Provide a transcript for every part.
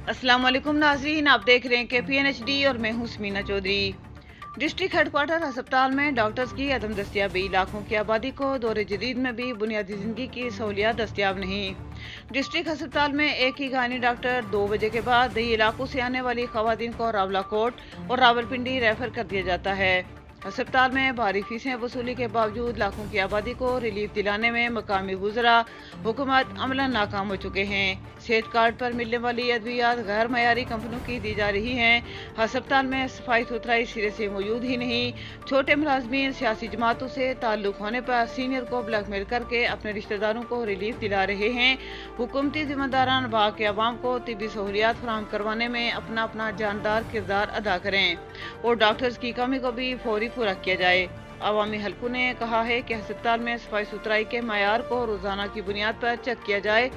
अस्सलाम वालेकुम नाजरीन, आप देख रहे हैं KPNHD और मैं हूं समीना चौधरी। डिस्ट्रिक्ट हेडक्वार्टर अस्पताल में डॉक्टर्स की अदम दस्तियाबी, लाखों की आबादी को दौरे जदीद में भी बुनियादी जिंदगी की सहूलियात दस्तियाब नहीं। डिस्ट्रिक्ट अस्पताल में एक ही गायनी डॉक्टर 2 बजे के बाद दही इलाकों से आने वाली खवातीन को रावलाकोट और रावलपिंडी रेफर कर दिया जाता है। अस्पताल में भारी फीसें वसूली के बावजूद लाखों की आबादी को रिलीफ दिलाने में मकामी वुज़रा हुकूमत अमलन नाकाम हो चुके हैं। सेहत कार्ड पर मिलने वाली अद्वियात गैर मयारी कंपनियों की दी जा रही हैं। अस्पताल में सफाई सुथराई सिरे से मौजूद ही नहीं। छोटे मुलाजमीन सियासी जमातों से ताल्लुक होने पर सीनियर को ब्लैकमेल करके अपने रिश्तेदारों को रिलीफ दिला रहे हैं। हुकूमती जिम्मेदारान बाकी अवाम को तिब्बी सहूलियात फराहम करवाने में अपना अपना जानदार किरदार अदा करें और डॉक्टर्स की कमी को भी फौरी पूरा किया जाए। अवामी हलकों ने कहा है कि अस्पताल में सफाई सुथराई के मयार को रोजाना की बुनियाद पर चेक किया जाए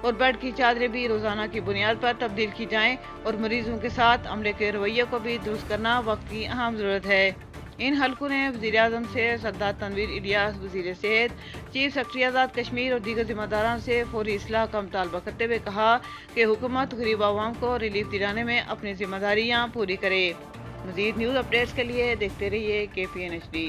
और बेड की चादरें भी रोजाना की बुनियाद पर तब्दील की जाएं और मरीजों के साथ अमले के रवैये को भी दुरुस्त करना वक्त की अहम जरूरत है। इन हलकों ने वज़ीर आज़म से सरदार तनवीर इलियास, वज़ीर सेहत, चीफ सेक्रेटरी आज़ाद कश्मीर और दीगर जिम्मेदारान से फौरी इस्लाह का मुतालबा करते हुए कहा कि हुकूमत गरीब आवाम को रिलीफ दिलाने में अपनी जिम्मेदारियाँ पूरी करे। मज़ीद न्यूज़ अपडेट्स के लिए देखते रहिए KPNHD।